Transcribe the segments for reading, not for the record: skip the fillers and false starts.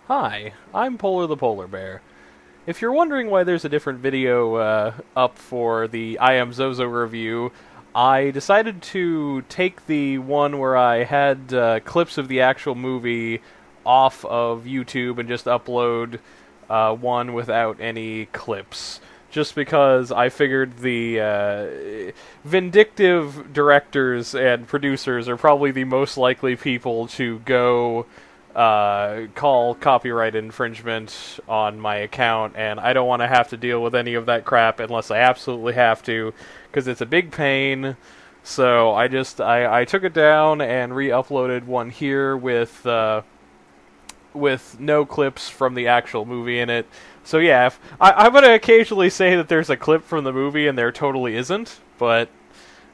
Hi, I'm Polar the Polar Bear. If you're wondering why there's a different video up for the I Am Zozo review, I decided to take the one where I had clips of the actual movie off of YouTube and just upload one without any clips. Just because I figured the vindictive directors and producers are probably the most likely people to go call copyright infringement on my account, and I don't want to have to deal with any of that crap unless I absolutely have to, because it's a big pain. So I took it down and re-uploaded one here with no clips from the actual movie in it. So yeah, I'm gonna occasionally say that there's a clip from the movie and there totally isn't, but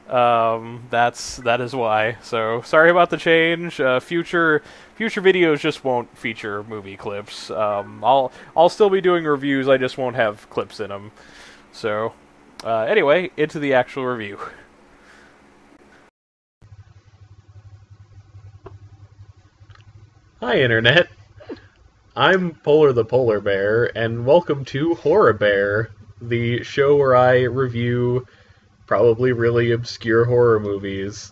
that is why. So sorry about the change. Future videos just won't feature movie clips. I'll still be doing reviews. I just won't have clips in them. So anyway, into the actual review. Hi, Internet. I'm Polar the Polar Bear, and welcome to Horribear, the show where I review probably really obscure horror movies.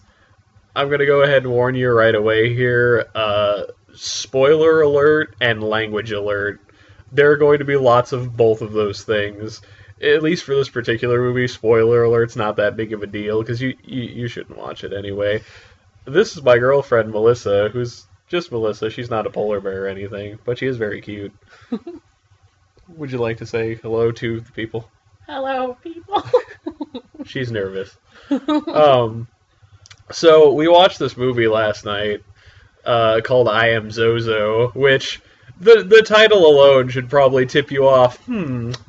I'm going to go ahead and warn you right away here. Spoiler alert and language alert. There are going to be lots of both of those things. At least for this particular movie, spoiler alert's not that big of a deal, because you shouldn't watch it anyway. This is my girlfriend, Melissa, who's just Melissa. She's not a polar bear or anything, but she is very cute. Would you like to say hello to the people? Hello, people. She's nervous. So we watched this movie last night called I Am Zozo, which the title alone should probably tip you off.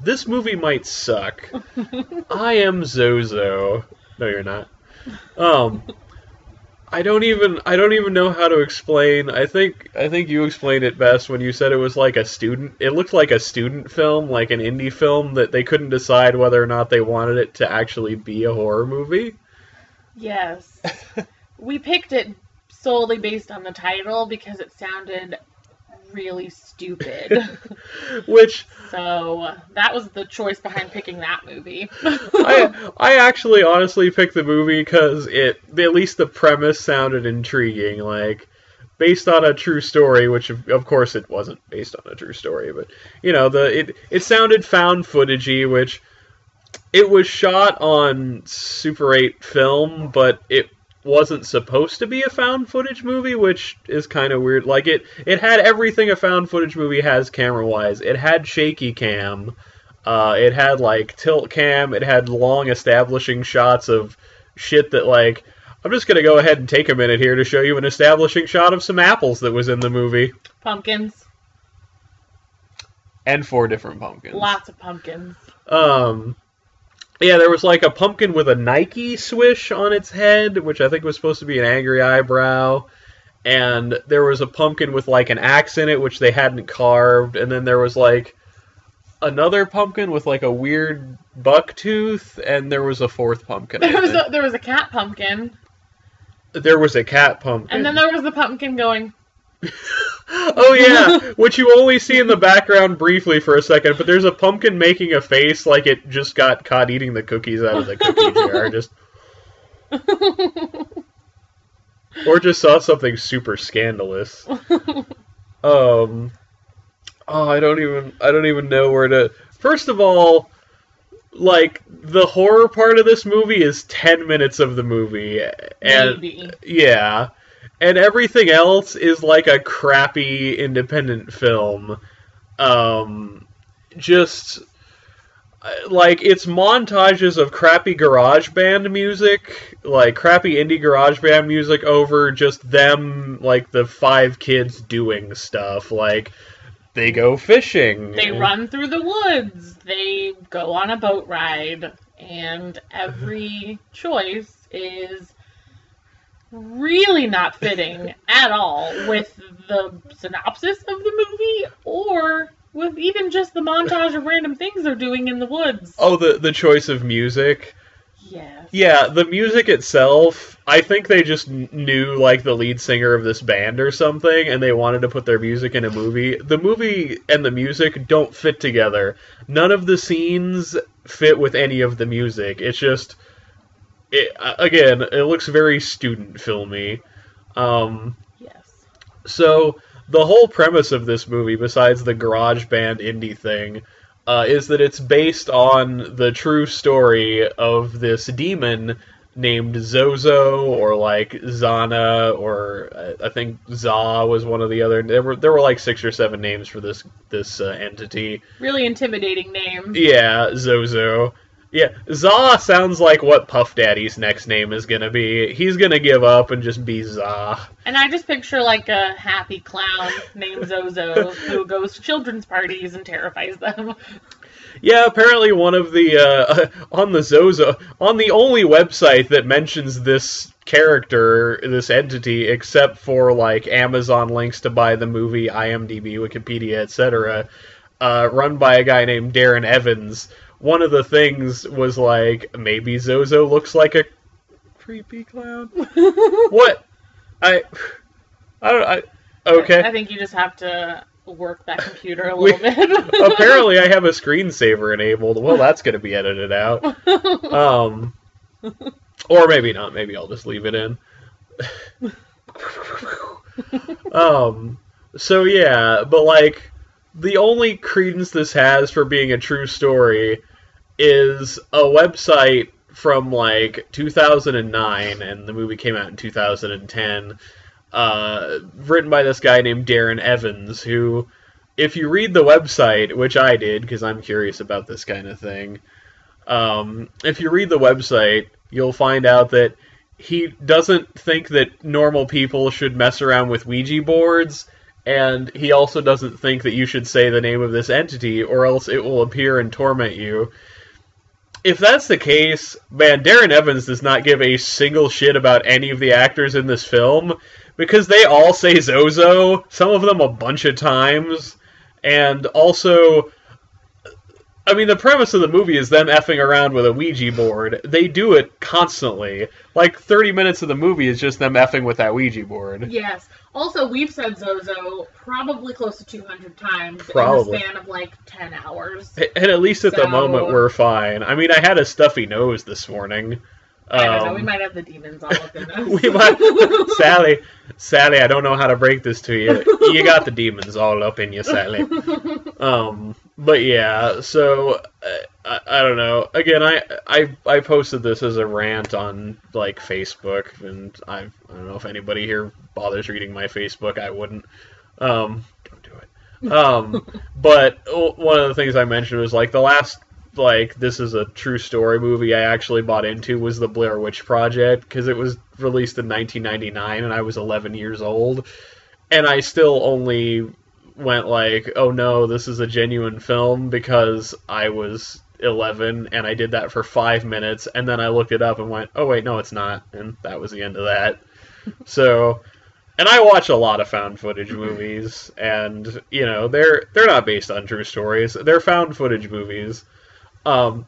This movie might suck. I Am Zozo. No, you're not. I don't even know how to explain. I think you explained it best when you said it was like a student. It looked like a student film, like an indie film that they couldn't decide whether or not they wanted it to actually be a horror movie. Yes. We picked it solely based on the title because it sounded really stupid. Which So that was the choice behind picking that movie. I actually honestly picked the movie because at least the premise sounded intriguing, like based on a true story, which of course it wasn't based on a true story, but you know, it sounded found footagey, which it was shot on Super 8 film, but it wasn't supposed to be a found footage movie, which is kind of weird. Like it had everything a found footage movie has camera wise. It had shaky cam, it had like tilt cam, it had long establishing shots of shit that, like, I'm just gonna go ahead and take a minute here to show you an establishing shot of some apples that was in the movie. Pumpkins. And 4 different pumpkins. Lots of pumpkins. Yeah, there was like a pumpkin with a Nike swish on its head, which I think was supposed to be an angry eyebrow. And there was a pumpkin with like an axe in it, which they hadn't carved. And then there was like another pumpkin with like a weird buck tooth. And there was a 4th pumpkin. There was a cat pumpkin. There was a cat pumpkin. And then there was the pumpkin going... Oh yeah, which you only see in the background briefly for a second, but there's a pumpkin making a face like it just got caught eating the cookies out of the cookie jar, or just saw something super scandalous. Oh, I don't even know where to. First of all, like, the horror part of this movie is 10 minutes of the movie, and Maybe. yeah. And everything else is like a crappy independent film. Just, like, it's montages of crappy garage band music, like crappy indie garage band music over just them, like, the 5 kids doing stuff. Like, they go fishing. They run through the woods. They go on a boat ride. And every choice is... really not fitting at all with the synopsis of the movie or with even just the montage of random things they're doing in the woods. Oh, the choice of music? Yes. Yeah, the music itself, I think they just knew, like, the lead singer of this band or something, and they wanted to put their music in a movie. The movie and the music don't fit together. None of the scenes fit with any of the music. It's just, again, it looks very student filmy. Yes. So, the whole premise of this movie, besides the garage band indie thing, is that it's based on the true story of this demon named Zozo, or like Zana, or I think Za was one of the other. There were like 6 or 7 names for this entity. Really intimidating name. Yeah, Zozo. Yeah, Za sounds like what Puff Daddy's next name is gonna be. He's gonna give up and just be Za. And I just picture like a happy clown named Zozo who goes to children's parties and terrifies them. Yeah, apparently one of the on the Zozo, on the only website that mentions this character, this entity, except for like Amazon links to buy the movie, IMDb, Wikipedia, etc., run by a guy named Darren Evans. One of the things was like, maybe Zozo looks like a creepy clown. What? Okay. I think you just have to work that computer a little bit. Apparently I have a screensaver enabled. Well, that's going to be edited out. Or maybe not. Maybe I'll just leave it in. So yeah, but like, the only credence this has for being a true story is a website from like 2009, and the movie came out in 2010, written by this guy named Darren Evans, who, if you read the website, which I did because I'm curious about this kind of thing, if you read the website, you'll find out that he doesn't think that normal people should mess around with Ouija boards, and he also doesn't think that you should say the name of this entity, or else it will appear and torment you. If that's the case, man, Darren Evans does not give a single shit about any of the actors in this film, because they all say Zozo, some of them a bunch of times, and also, I mean, the premise of the movie is them effing around with a Ouija board. They do it constantly. Like, 30 minutes of the movie is just them effing with that Ouija board. Yes. Also, we've said Zozo probably close to 200 times Probably. in the span of like 10 hours. And at least at the moment, we're fine. I mean, I had a stuffy nose this morning. I don't know, we might have the demons all up in us. We might, Sally, I don't know how to break this to you. You got the demons all up in you, Sally. But yeah, so I don't know. Again, I posted this as a rant on like Facebook, and I don't know if anybody here bothers reading my Facebook. I wouldn't. Don't do it. But one of the things I mentioned was like the last, like, this is a true story movie I actually bought into was the Blair Witch Project, because it was released in 1999 and I was 11 years old, and I still only went like, oh no, this is a genuine film, because I was 11 and I did that for 5 minutes, and then I looked it up and went, oh wait, no it's not, and that was the end of that. So, and I watch a lot of found footage movies, and you know, they're not based on true stories, they're found footage movies. Well,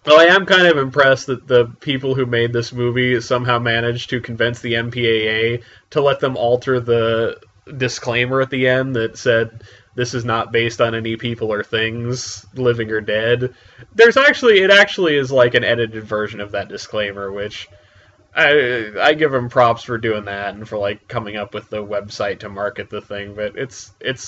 I am kind of impressed that the people who made this movie somehow managed to convince the MPAA to let them alter the disclaimer at the end that said this is not based on any people or things, living or dead. It actually is like an edited version of that disclaimer, which I give them props for doing that and for like coming up with the website to market the thing, but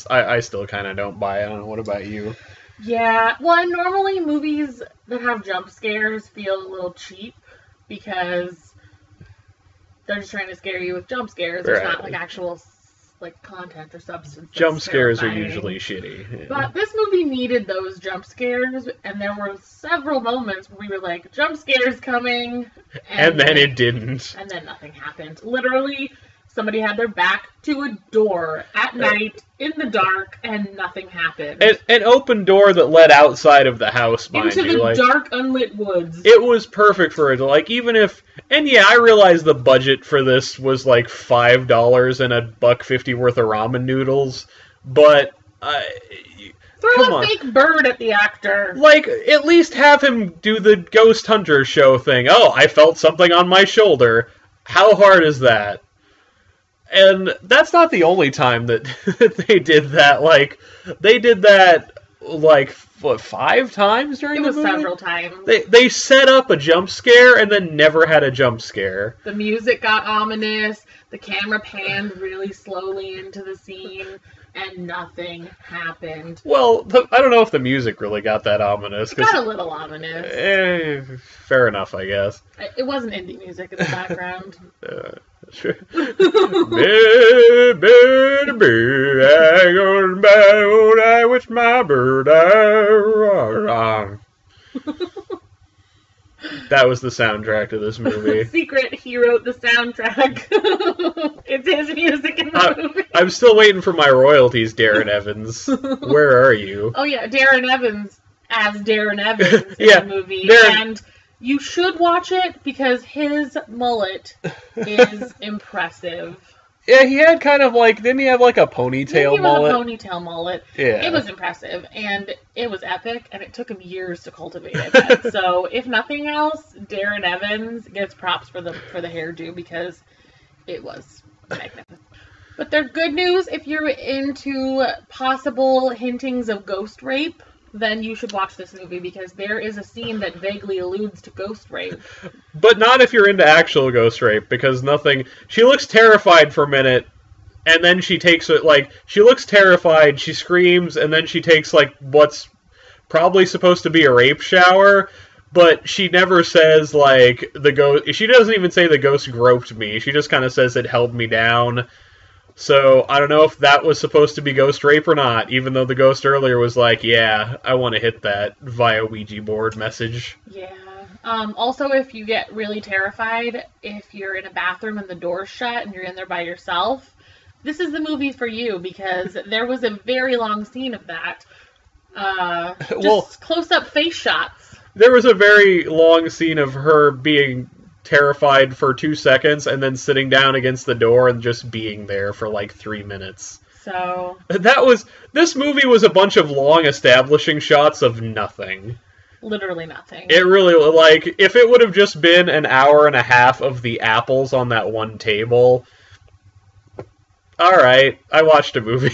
I still kind of don't buy it. I don't know, what about you? Yeah, well, normally movies that have jump scares feel a little cheap because they're just trying to scare you with jump scares. There's not like actual like content or substance. Jump scares are usually shitty. Yeah. But this movie needed those jump scares, and there were several moments where we were like, jump scares coming, and then it didn't. And then nothing happened. Literally, somebody had their back to a door at night in the dark, and nothing happened. An open door that led outside of the house, mind into you. The dark, unlit woods. It was perfect for it. Like, even if... And yeah, I realize the budget for this was like $5 and $1.50 worth of ramen noodles, but Throw Come a on. fake bird at the actor. Like, at least have him do the Ghost Hunter show thing. Oh, I felt something on my shoulder. How hard is that? And that's not the only time that they did that. Like, they did that, like, what, 5 times during It the was movie? several times. They set up a jump scare and then never had a jump scare. The music got ominous. The camera panned really slowly into the scene, and nothing happened. Well, I don't know if the music really got that ominous. It got a little ominous. Fair enough, I guess. It wasn't indie music in the background. Sure. I go by I wish my bird. That was the soundtrack to this movie. Secret, he wrote the soundtrack. It's his music in the movie. I'm still waiting for my royalties, Darren Evans. Where are you? Oh yeah, Darren Evans as Darren Evans in Yeah, the movie. Darren- And you should watch it because his mullet is impressive. Yeah, he had kind of like, didn't he have like a ponytail mullet? He was a ponytail mullet. Yeah. It was impressive, and it was epic, and it took him years to cultivate it. So, if nothing else, Darren Evans gets props for the hairdo because it was magnificent. But there's good news if you're into possible hintings of ghost rape. Then you should watch this movie because there is a scene that vaguely alludes to ghost rape. But not if you're into actual ghost rape, because nothing... She looks terrified for a minute, and then she takes it, like... She looks terrified, she screams, and then she takes, like, what's probably supposed to be a rape shower, but she never says, like, the ghost... She doesn't even say the ghost groped me. She just kind of says it held me down. So, I don't know if that was supposed to be ghost rape or not, even though the ghost earlier was like, yeah, I want to hit that via Ouija board message. Yeah. Also, if you get really terrified, if you're in a bathroom and the door's shut and you're in there by yourself, this is the movie for you because there was a very long scene of that. Just close-up face shots. There was a very long scene of her being terrified for 2 seconds and then sitting down against the door and just being there for like 3 minutes. So This movie was a bunch of long establishing shots of nothing. literally nothing. It really, like, if it would have just been an hour and a half of the apples on that one table, alright, I watched a movie.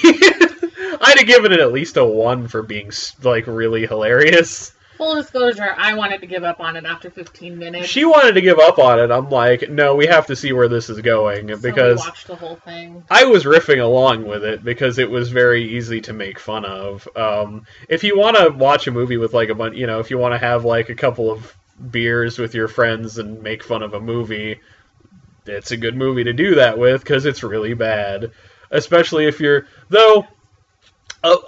I'd have given it at least a 1 for being, like, really hilarious. Full disclosure, I wanted to give up on it after 15 minutes. She wanted to give up on it. I'm like, no, we have to see where this is going, because So we watched the whole thing. I was riffing along with it because it was very easy to make fun of. If you want to watch a movie with like a bunch, if you want to have like a couple of beers with your friends and make fun of a movie, it's a good movie to do that with because it's really bad. Especially if you're, though,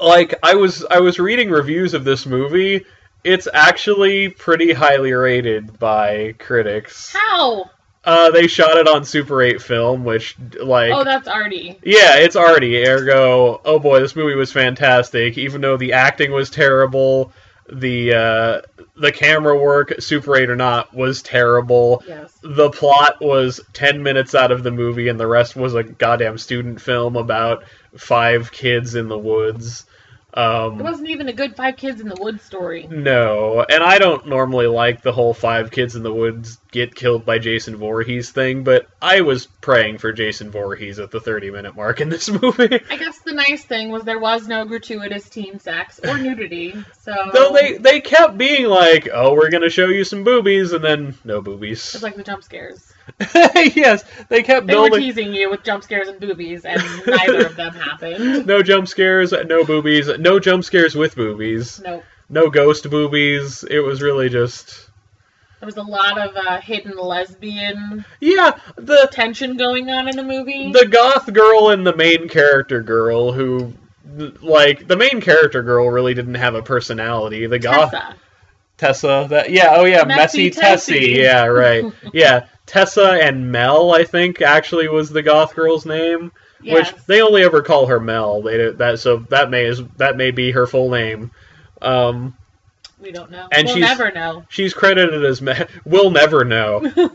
like I was reading reviews of this movie. It's actually pretty highly rated by critics. How? They shot it on Super 8 film, which, like... Oh, that's arty. Yeah, it's arty. Ergo, oh boy, this movie was fantastic. Even though the acting was terrible, the camera work, Super 8 or not, was terrible. Yes. The plot was 10 minutes out of the movie, and the rest was a goddamn student film about 5 kids in the woods. It wasn't even a good 5 Kids in the Woods story. No, and I don't normally like the whole 5 kids in the woods get killed by Jason Voorhees thing, but I was praying for Jason Voorhees at the 30-minute mark in this movie. I guess the nice thing was there was no gratuitous teen sex or nudity, so... Though they kept being like, oh, we're gonna show you some boobies, and then no boobies. It's like the jump scares. Yes, they kept They were building... teasing you with jump scares and boobies, and neither of them happened. No jump scares, no boobies, no jump scares with boobies. Nope. No ghost boobies. It was really just... There was a lot of hidden lesbian Yeah, the tension going on in the movie. The goth girl and the main character girl who... Like, the main character girl really didn't have a personality. The goth... Tessa. Messy Tessie. Yeah, right. Yeah, Tessa and Mel, I think, actually was the goth girl's name. Yes. Which they only ever call her Mel. That may be her full name. We don't know. And we'll never know. She's credited as We'll never know.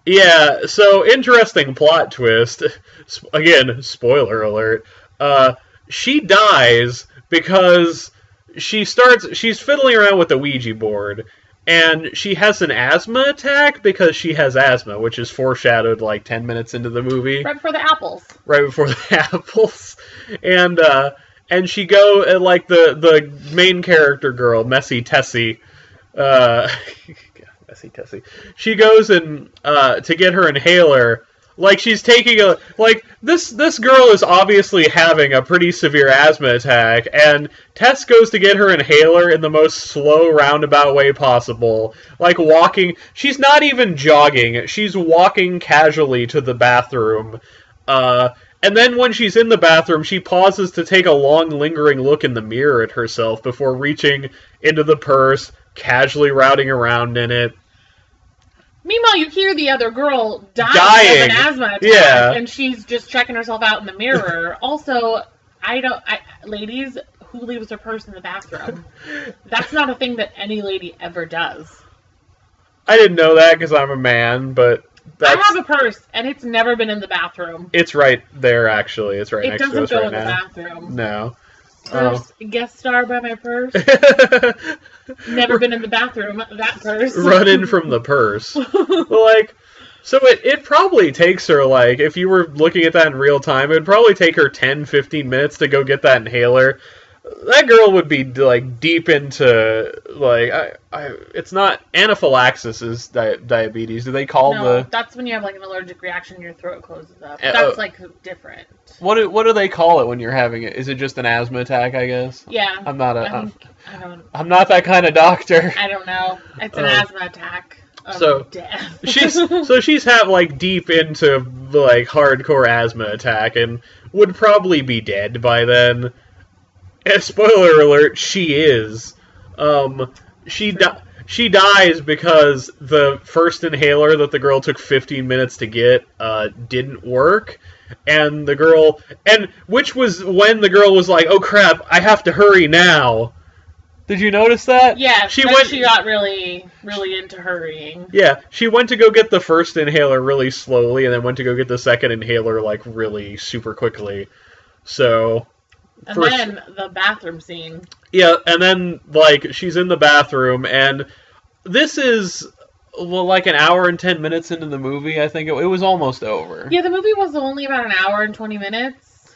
Yeah, so interesting plot twist. Again, spoiler alert. she dies because she's fiddling around with the Ouija board, and she has an asthma attack because she has asthma, which is foreshadowed like 10 minutes into the movie. Right before the apples. Right before the apples. And she like the main character girl, Messy Tessie, Messy Tessie. She goes and to get her inhaler. Like, she's taking this girl is obviously having a pretty severe asthma attack, and Tess goes to get her inhaler in the most slow, roundabout way possible. Like, walking, she's not even jogging, she's walking casually to the bathroom, and then when she's in the bathroom, she pauses to take a long, lingering look in the mirror at herself before reaching into the purse, casually routing around in it. Meanwhile, you hear the other girl dying of an asthma attack, yeah, and she's just checking herself out in the mirror. Also, ladies, who leaves their purse in the bathroom? That's not a thing that any lady ever does. I didn't know that because I'm a man, but I have a purse, and it's never been in the bathroom. It's right there, actually. It's right next to us right now. It doesn't go in the bathroom. No. Purse, guest star by my purse. Never been in the bathroom. That purse. Running from the purse. So it probably takes her, like, if you were looking at that in real time, it would probably take her 10, 15 minutes to go get that inhaler. That girl would be, like, deep into, like, it's not, anaphylaxis is diabetes. Do they call that's when you have, like, an allergic reaction and your throat closes up. That's, like, different. What do they call it when you're having it? Is it just an asthma attack, I guess? Yeah. I'm not that kind of doctor. I don't know. It's an asthma attack. Death. she's have like deep into like hardcore asthma attack and would probably be dead by then. And spoiler alert, she is. She dies because the first inhaler that the girl took 15 minutes to get didn't work. And which was when the girl was like, "Oh crap, I have to hurry now." Did you notice that? Yeah, she got really, really into hurrying. Yeah, she went to go get the first inhaler really slowly, and then went to go get the second inhaler, like, really super quickly. So... And then the bathroom scene. Yeah, and then, like, she's in the bathroom, and this is, like, an hour and 10 minutes into the movie, I think. It was almost over. Yeah, the movie was only about an hour and 20 minutes.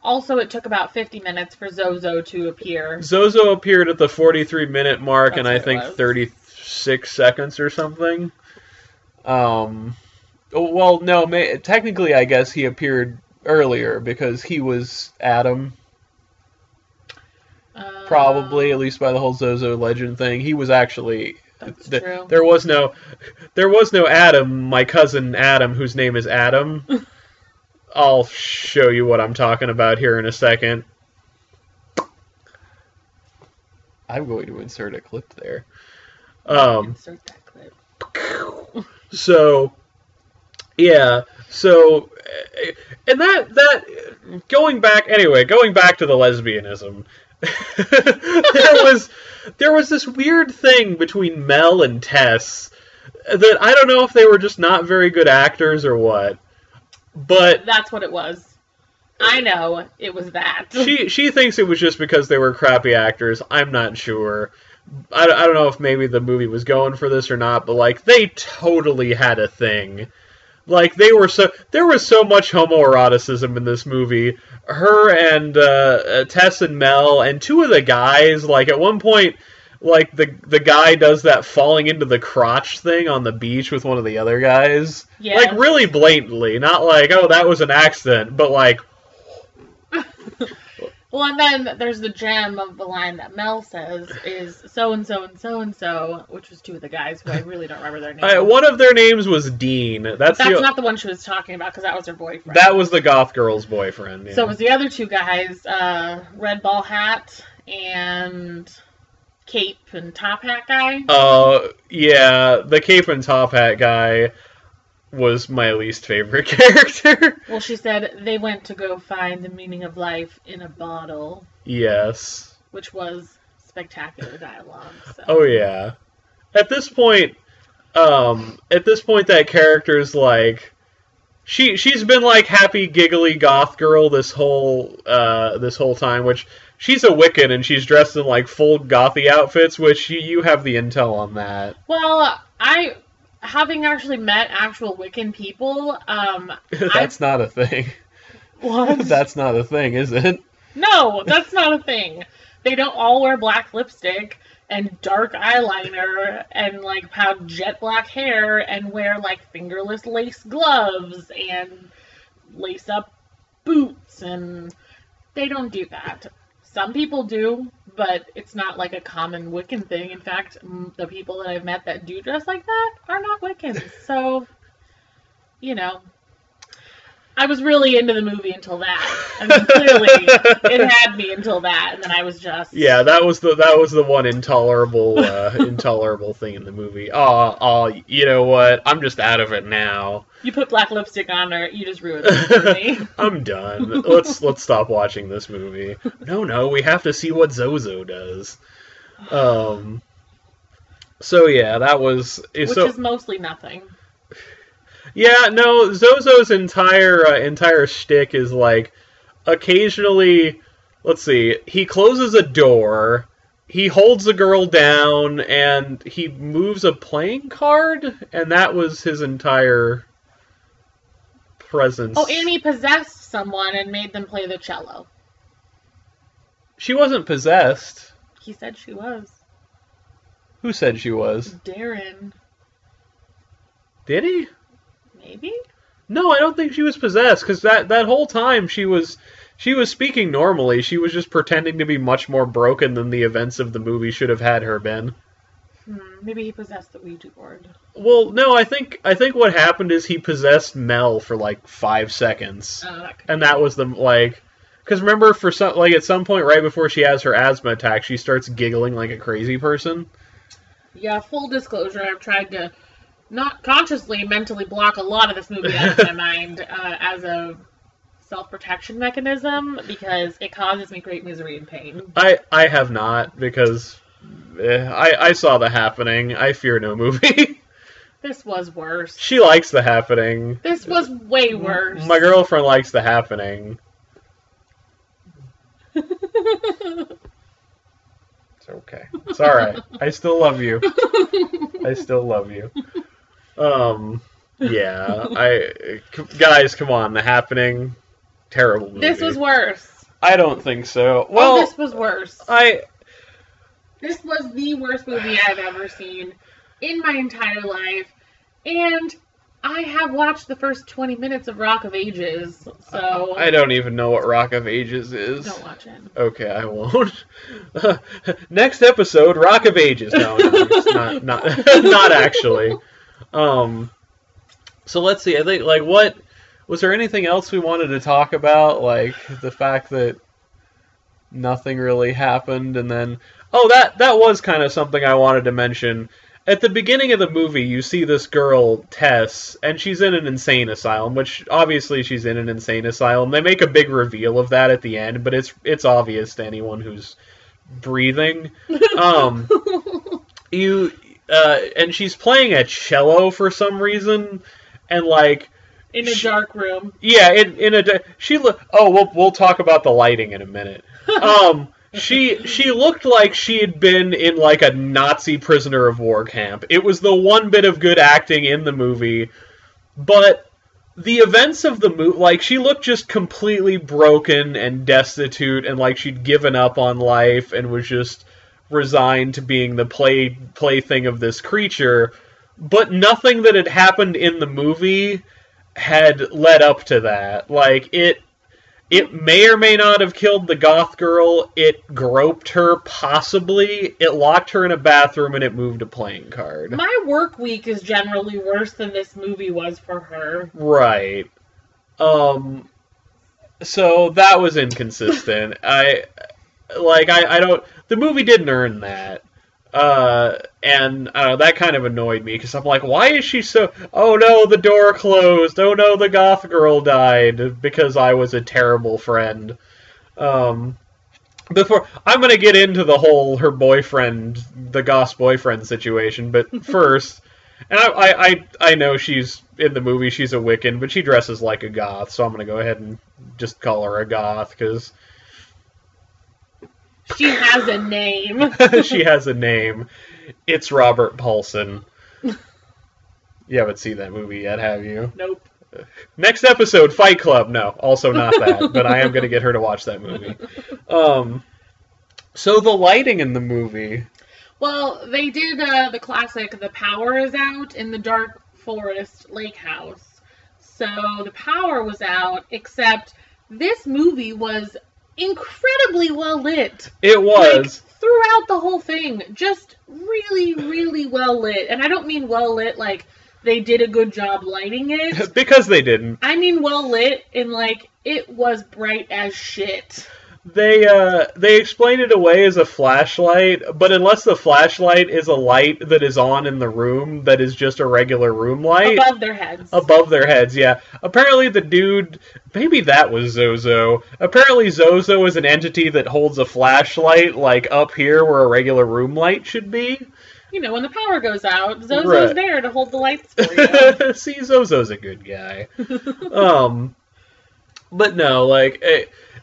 Also, it took about 50 minutes for Zozo to appear. Zozo appeared at the 43-minute mark in, I think, 36 seconds or something. Well, no, technically, I guess he appeared earlier because he was Adam. Probably, at least by the whole Zozo legend thing. He was actually... That's true. There was no Adam, my cousin Adam, whose name is Adam. I'll show you what I'm talking about here in a second. I'm going to insert a clip there. Insert that clip. So, yeah. So, and that going back to the lesbianism. there was this weird thing between Mel and Tess that I don't know if they were just not very good actors or what. But that's what it was. I know it was that. She thinks it was just because they were crappy actors. I'm not sure. I don't know if maybe the movie was going for this or not, but like they totally had a thing. Like there was so much homoeroticism in this movie. Her and Tess and Mel and two of the guys, like at one point, like the guy does that falling into the crotch thing on the beach with one of the other guys. Yeah. Like really blatantly, not like, oh, that was an accident, but like. Well, and then there's the gem of the line that Mel says is so-and-so and so-and-so, which was two of the guys who I really don't remember their names. One of their names was Dean. That's not the one she was talking about, because that was her boyfriend. That was the goth girl's boyfriend. Yeah. So it was the other two guys, Red Ball Hat and Cape and Top Hat guy. Yeah, the Cape and Top Hat guy was my least favorite character. Well, she said they went to go find the meaning of life in a bottle. Yes. Which was spectacular dialogue. So. Oh, yeah. At this point, that character's like she's been like happy giggly goth girl this whole time, which she's a Wiccan and she's dressed in like full gothy outfits, which you have the intel on that. Well, having actually met actual Wiccan people, That's not a thing. What? That's not a thing, is it? No, that's not a thing. They don't all wear black lipstick and dark eyeliner and like have jet black hair and wear like fingerless lace gloves and lace up boots, and they don't do that. Some people do, but it's not like a common Wiccan thing. In fact, the people that I've met that do dress like that are not Wiccans. So, you know, I was really into the movie until that. I mean, clearly, it had me until that, and then I was just... Yeah, that was the one intolerable thing in the movie. Oh, you know what? I'm just out of it now. You put black lipstick on her, you just ruined it for me. I'm done. Let's stop watching this movie. No, we have to see what Zozo does. So yeah, that was... Which is mostly nothing. Yeah, no, Zozo's entire shtick is like, occasionally, let's see, he closes a door, he holds a girl down, and he moves a playing card, and that was his entire presence. Oh, and he possessed someone and made them play the cello. She wasn't possessed. He said she was. Who said she was? Darren. Did he? Maybe? No, I don't think she was possessed, because that whole time she was speaking normally. She was just pretending to be much more broken than the events of the movie should have had her been. Maybe he possessed the Ouija board. Well, no, I think what happened is he possessed Mel for like 5 seconds. That was the, like... Because remember, at some point right before she has her asthma attack, she starts giggling like a crazy person. Yeah, full disclosure, I've tried to not consciously mentally block a lot of this movie out of my mind as a self-protection mechanism, because it causes me great misery and pain. I have not, because I saw The Happening. I fear no movie. This was worse. She likes The Happening. This was way worse. My girlfriend likes The Happening. It's okay. It's alright. I still love you. I still love you. Yeah. Guys, come on. The Happening. Terrible movie. This was worse. I don't think so. Well, this was worse. This was the worst movie I've ever seen in my entire life. And I have watched the first 20 minutes of Rock of Ages, so... I don't even know what Rock of Ages is. Don't watch it. Okay, I won't. Next episode, Rock of Ages. No, it's not actually. So let's see, I think, like, what... Was there anything else we wanted to talk about? Like, the fact that nothing really happened, and then... Oh, that was kind of something I wanted to mention. At the beginning of the movie, you see this girl, Tess, and she's in an insane asylum, which, obviously, she's in an insane asylum. They make a big reveal of that at the end, but it's obvious to anyone who's breathing. And she's playing a cello for some reason, and, like... In a dark room. Yeah, we'll talk about the lighting in a minute. She looked like she had been in, like, a Nazi prisoner of war camp. It was the one bit of good acting in the movie, but the events of the movie, like, she looked just completely broken and destitute, and like she'd given up on life and was just resigned to being the plaything of this creature, but nothing that had happened in the movie had led up to that. Like, it may or may not have killed the goth girl. It groped her, possibly. It locked her in a bathroom, and it moved a playing card. My work week is generally worse than this movie was for her. Right. So that was inconsistent. I don't... The movie didn't earn that. And that kind of annoyed me, because I'm like, why is she so... Oh no, the door closed. Oh no, the goth girl died because I was a terrible friend. Before I'm going to get into the whole the goth boyfriend situation, but first, and I know she's in the movie she's a Wiccan, but she dresses like a goth, so I'm going to go ahead and just call her a goth, because she has a name. she has a name. It's Robert Paulson. You haven't seen that movie yet, have you? Nope. Next episode, Fight Club. No, also not that, but I am going to get her to watch that movie. So the lighting in the movie... Well, they did the classic, the power is out in the dark forest lake house. So the power was out, except this movie was incredibly well lit. It was. Like, throughout the whole thing, just really, really well lit. And I don't mean well lit like they did a good job lighting it. Because they didn't. I mean well lit in like it was bright as shit. They explain it away as a flashlight, but unless the flashlight is a light that is on in the room that is just a regular room light. Above their heads. Above their heads, yeah. Apparently the dude, maybe that was Zozo. Apparently Zozo is an entity that holds a flashlight like up here where a regular room light should be. You know, when the power goes out, Zozo's right. there to hold the lights for you. See, Zozo's a good guy. But no, like...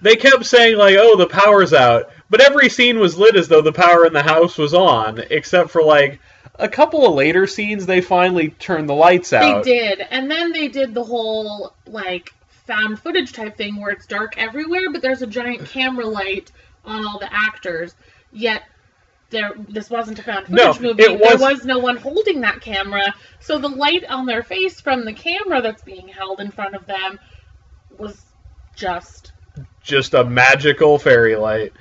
They kept saying, like, oh, the power's out. But every scene was lit as though the power in the house was on. Except for, like, a couple of later scenes, they finally turned the lights out. They did. And then they did the whole, like, found footage type thing where it's dark everywhere, but there's a giant camera light on all the actors. Yet, this wasn't a found footage movie. There was no one holding that camera. So the light on their face from the camera that's being held in front of them was just a magical fairy light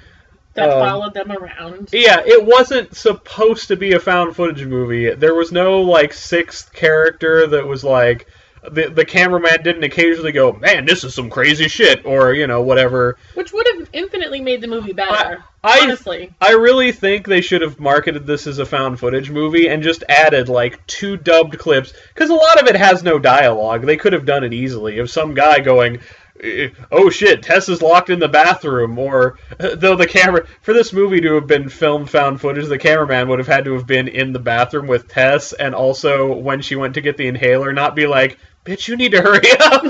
that followed them around. Yeah, it wasn't supposed to be a found footage movie. There was no like sixth character that was like the cameraman didn't occasionally go, man, this is some crazy shit, or you know whatever. Which would have infinitely made the movie better. Honestly, I really think they should have marketed this as a found footage movie and just added like 2 dubbed clips, because a lot of it has no dialogue. They could have done it easily of some guy going, oh shit, Tess is locked in the bathroom, or though the camera, for this movie to have been filmed found footage, the cameraman would have had to have been in the bathroom with Tess, and also when she went to get the inhaler, not be like, bitch, you need to hurry up!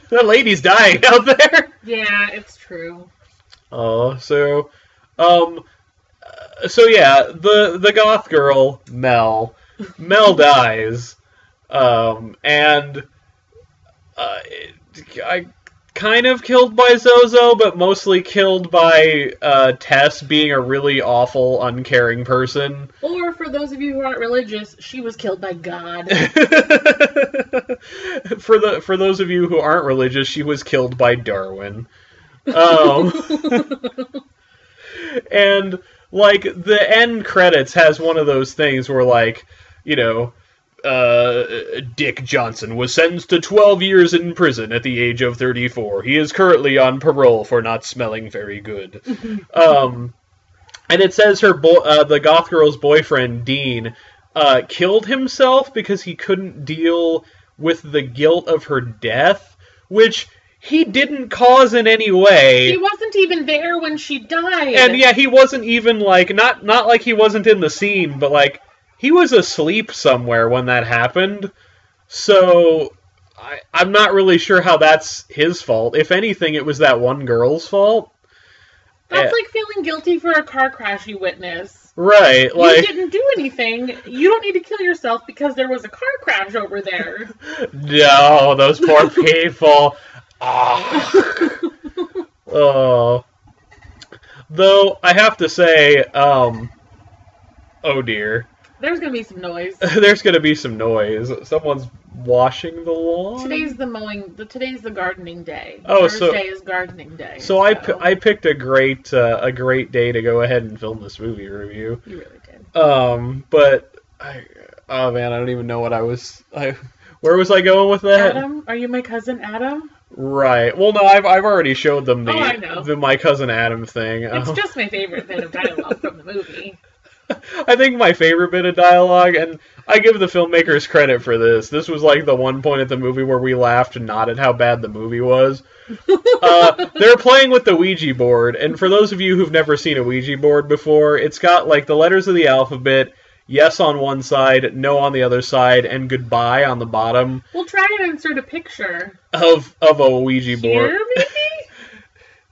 The lady's dying out there! Yeah, it's true. So yeah, the goth girl, Mel dies, and I kind of killed by Zozo, but mostly killed by Tess being a really awful, uncaring person. Or, for those of you who aren't religious, she was killed by God. For those of you who aren't religious, she was killed by Darwin. And, like, the end credits has one of those things where, like, you know... Dick Johnson was sentenced to 12 years in prison at the age of 34. He is currently on parole for not smelling very good. And it says the goth girl's boyfriend, Dean, killed himself because he couldn't deal with the guilt of her death, which he didn't cause in any way. He wasn't even there when she died. And yeah, he wasn't even, like, not like he wasn't in the scene, but, like, he was asleep somewhere when that happened, so I'm not really sure how that's his fault. If anything, it was that one girl's fault. That's like feeling guilty for a car crash you witnessed. Right, like... You didn't do anything. You don't need to kill yourself because there was a car crash over there. No, those poor people. Oh. Though, I have to say, oh dear. There's going to be some noise. There's going to be some noise. Someone's washing the lawn? Today's the gardening day. Oh, Thursday is gardening day. So I picked a great day to go ahead and film this movie review. You really did. But oh man, I don't even know what where was I going with that? Adam? Are you my cousin Adam? Right. Well, no, I've already showed them I know. the my cousin Adam thing. It's just my favorite bit of dialogue from the movie. I think my favorite bit of dialogue, and I give the filmmakers credit for this. This was like the one point at the movie where we laughed not at how bad the movie was. They're playing with the Ouija board, and for those of you who've never seen a Ouija board before, it's got like the letters of the alphabet. yes on one side, no on the other side, and goodbye on the bottom. We'll try and insert a picture of a Ouija board. here, maybe.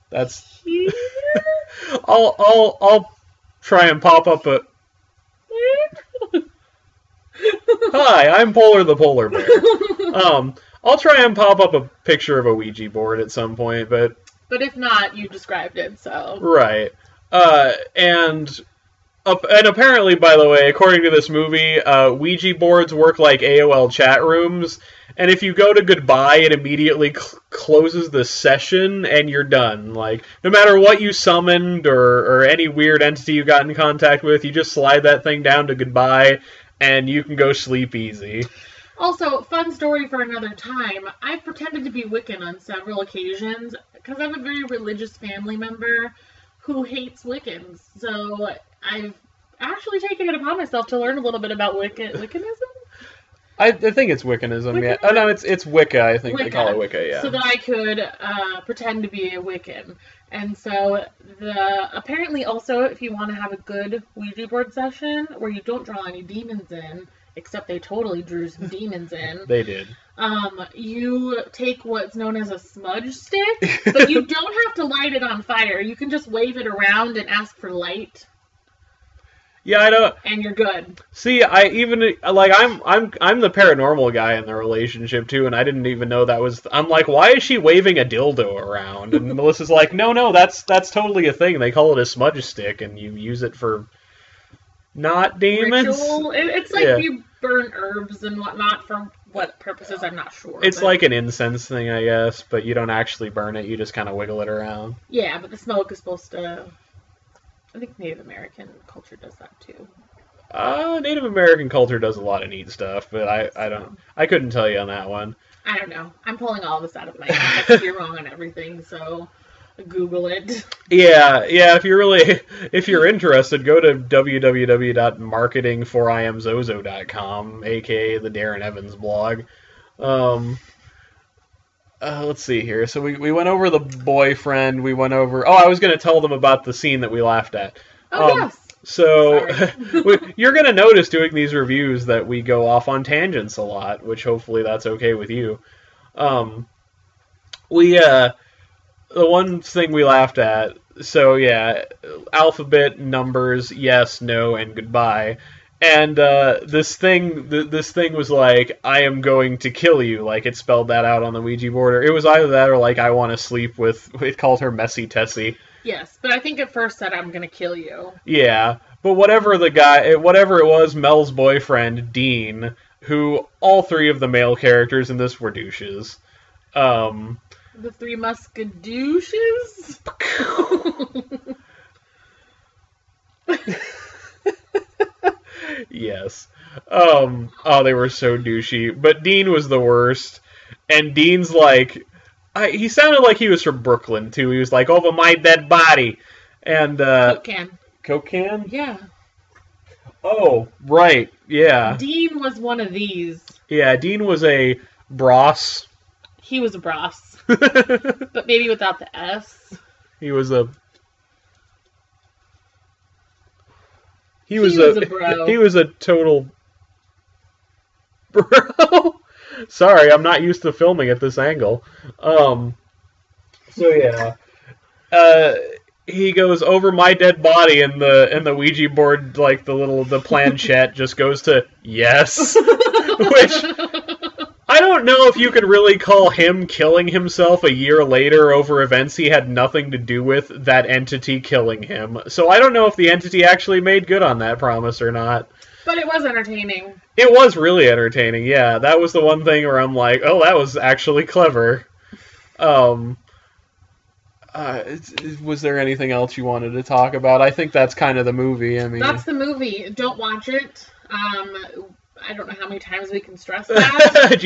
That's. Here? I'll try and pop up a. Hi, I'm Polar the Polar Bear. I'll try and pop up a picture of a Ouija board at some point, but if not, you described it, so. Right. And apparently, by the way, according to this movie, Ouija boards work like AOL chat rooms, and if you go to goodbye, it immediately closes the session, and you're done. Like, no matter what you summoned or any weird entity you got in contact with, you just slide that thing down to goodbye, and you can go sleep easy. Also, fun story for another time, I've pretended to be Wiccan on several occasions, because I have a very religious family member who hates Wiccans, so I've actually taken it upon myself to learn a little bit about Wiccanism? I think it's Wiccanism, yeah. Oh, no, it's Wicca, I think Wicca. They call it Wicca, yeah. So that I could pretend to be a Wiccan. And so, apparently also, if you want to have a good Ouija board session, where you don't draw any demons in, except they totally drew some demons in. They did. You take what's known as a smudge stick, but you don't have to light it on fire. You can just wave it around and ask for light. Yeah, I know. And you're good. See, I'm the paranormal guy in the relationship too, and I didn't even know that was. I'm like, why is she waving a dildo around? And Melissa's like, no, that's totally a thing. They call it a smudge stick, and you use it for not demons. Ritual. It's like you burn herbs and whatnot for what purposes, I'm not sure. It's like an incense thing, I guess, but you don't actually burn it. You just kind of wiggle it around. Yeah, but the smoke is supposed to. I think Native American culture does that too. Native American culture does a lot of neat stuff, but I couldn't tell you on that one. I don't know. I'm pulling all this out of my ass. I could be wrong on everything, so Google it. Yeah. If you're interested, go to www.marketingforiamzozo.com, aka the Darren Evans blog. Let's see here. So we went over the boyfriend. We went over. Oh, I was going to tell them about the scene that we laughed at. Yes. So you're going to notice doing these reviews that we go off on tangents a lot, which hopefully that's okay with you. The one thing we laughed at. So yeah, alphabet, numbers, yes, no, and goodbye. And this thing was like, I am going to kill you, like it spelled that out on the Ouija board. It was either that or like, I want to sleep with, it called her Messy Tessie. Yes, but I think it first said, I'm going to kill you. Yeah, but whatever it was, Mel's boyfriend, Dean, who all three of the male characters in this were douches. The Three Musketeers? Yes. They were so douchey. But Dean was the worst. And Dean's like... he sounded like he was from Brooklyn, too. He was like, over my dead body. And, Coke can. Coke can? Yeah. Oh, right. Yeah. Dean was one of these. Yeah, Dean was a Bros. He was a Bros. But maybe without the S. He was a... He was a bro. He was a total bro. Sorry, I'm not used to filming at this angle. So yeah. He goes over my dead body, and the Ouija board, like the planchette, just goes to yes. Which I don't know if you could really call him killing himself a year later over events he had nothing to do with, that entity killing him. So I don't know if the entity actually made good on that promise or not. But it was entertaining. It was really entertaining, yeah. That was the one thing where I'm like, oh, that was actually clever. Was there anything else you wanted to talk about? I think that's kind of the movie. I mean, that's the movie. Don't watch it. I don't know how many times we can stress that.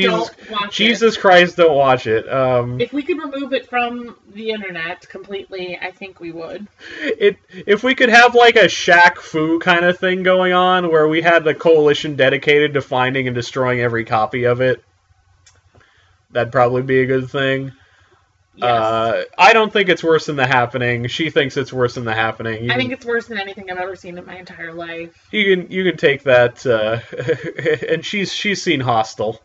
Jesus Christ, don't watch it. If we could remove it from the internet completely, I think we would. If we could have like a Shaq Fu kind of thing going on, where we had a coalition dedicated to finding and destroying every copy of it, that'd probably be a good thing. Yes. I don't think it's worse than The Happening. She thinks it's worse than The Happening. I think it's worse than anything I've ever seen in my entire life. You can take that, and she's seen Hostel.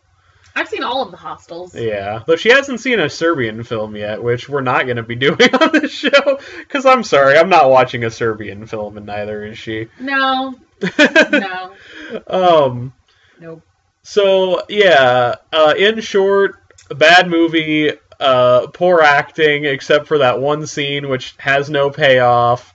I've seen all of the Hostels. Yeah, though she hasn't seen a Serbian film yet, which we're not going to be doing on this show. Because I'm sorry, I'm not watching a Serbian film, and neither is she. No. No. Nope. So yeah, in short, a bad movie, poor acting, except for that one scene which has no payoff.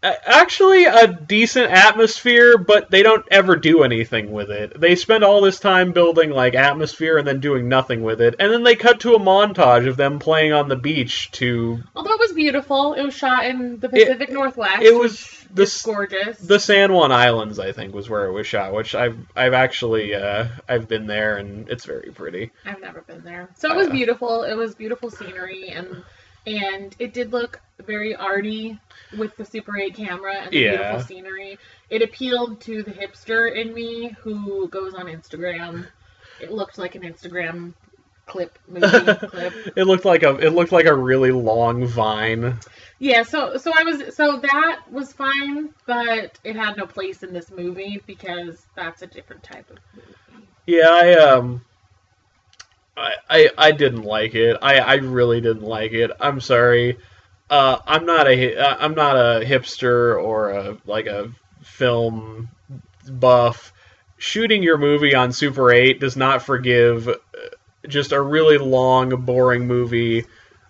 Actually a decent atmosphere, but they don't ever do anything with it. They spend all this time building like atmosphere and then doing nothing with it. And then they cut to a montage of them playing on the beach to... Although it was beautiful. It was shot in the Pacific Northwest. It was it's gorgeous. The San Juan Islands, I think, was where it was shot, which I've actually I've been there and it's very pretty. I've never been there. So it was beautiful. It was beautiful scenery and it did look very arty with the Super 8 camera and the beautiful scenery. It appealed to the hipster in me who goes on Instagram. It looked like an Instagram movie clip. It looked like a really long Vine. Yeah, so that was fine, but it had no place in this movie because that's a different type of movie. Yeah, I didn't like it. I really didn't like it. I'm sorry. I'm not a hipster or a film buff. Shooting your movie on Super 8 does not forgive just a really long, boring movie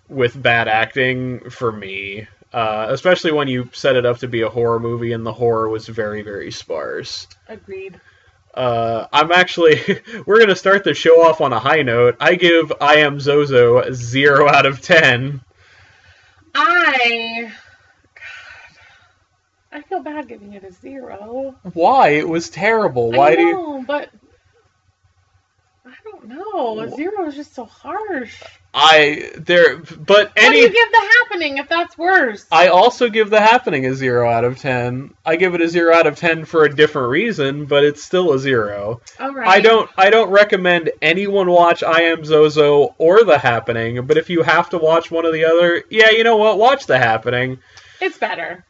with bad acting for me. Especially when you set it up to be a horror movie and the horror was very, very sparse. Agreed. We're going to start the show off on a high note. I give I Am Zozo 0 out of 10. I feel bad giving it a 0. Why? It was terrible. But I don't know. A 0 is just so harsh. What do you give The Happening if that's worse? I also give The Happening a 0 out of 10. I give it a 0 out of 10 for a different reason, but it's still a 0. All right. I don't recommend anyone watch I Am Zozo or The Happening, but if you have to watch one or the other, yeah, you know what? Watch The Happening. It's better.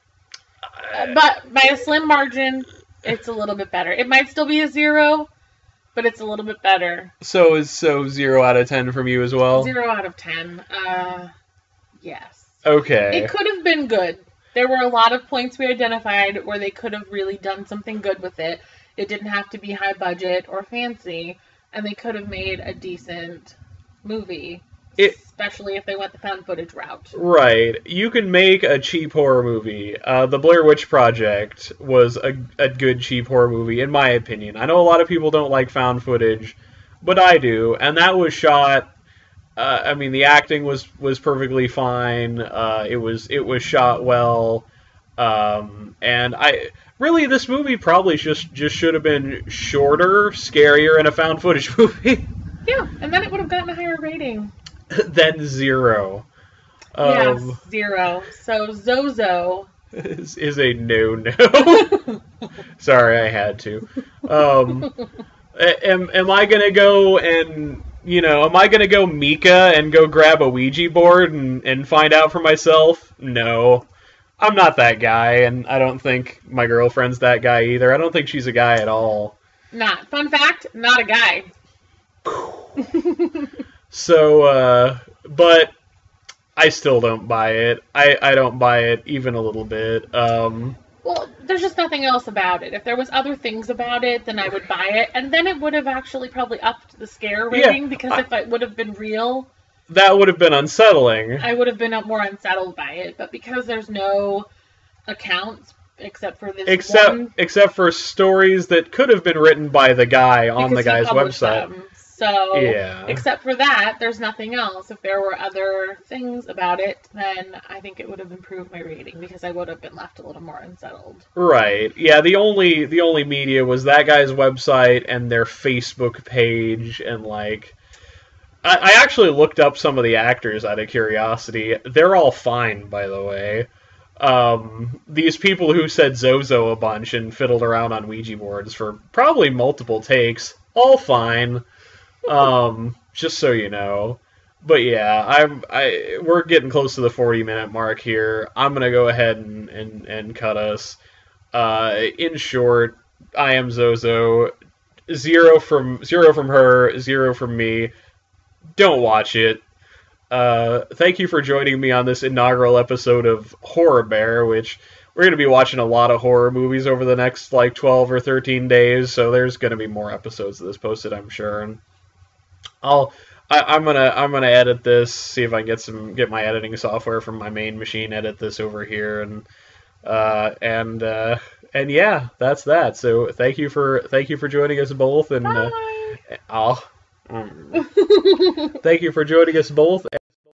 But by a slim margin, it's a little bit better. It might still be a 0, but it's a little bit better. So 0 out of 10 from you as well? 0 out of 10. Yes. Okay. It could have been good. There were a lot of points we identified where they could have really done something good with it. It didn't have to be high budget or fancy, and they could have made a decent movie. Especially if they went the found footage route. Right. You can make a cheap horror movie. The Blair Witch Project was a good cheap horror movie, in my opinion. I know a lot of people don't like found footage, but I do. And that was shot... the acting was perfectly fine. It was shot well. And this movie probably just should have been shorter, scarier, and a found footage movie. Yeah, and then it would have gotten a higher rating. Then 0. Yes, 0. So Zozo is a no. Sorry, I had to. Am I gonna go and am I gonna go Mika and go grab a Ouija board and find out for myself? No, I'm not that guy, and I don't think my girlfriend's that guy either. I don't think she's a guy at all. Not fun fact, not a guy. So, but I still don't buy it. I don't buy it even a little bit. Well, there's just nothing else about it. If there was other things about it, then I would buy it, and then it would have actually probably upped the scare rating, because if it would have been real... That would have been unsettling. I would have been more unsettled by it, but because there's no accounts except for this one... Except for stories that could have been written by the guy on the guy's website. Them. So, except for that, there's nothing else. If there were other things about it, then I think it would have improved my rating, because I would have been left a little more unsettled. Right. Yeah, the only media was that guy's website and their Facebook page, and I actually looked up some of the actors out of curiosity. They're all fine, by the way. These people who said Zozo a bunch and fiddled around on Ouija boards for probably multiple takes, all fine. just so you know. But yeah, we're getting close to the 40-minute mark here. I'm gonna go ahead and cut us. In short, I am Zozo. 0 from her, 0 from me. Don't watch it. Thank you for joining me on this inaugural episode of Horribear, which we're going to be watching a lot of horror movies over the next like 12 or 13 days, so there's going to be more episodes of this posted, I'm sure. And I'm gonna edit this, see if I can get my editing software from my main machine, edit this over here, and yeah, that's that. So thank you for joining us both, and Bye. Thank you for joining us both.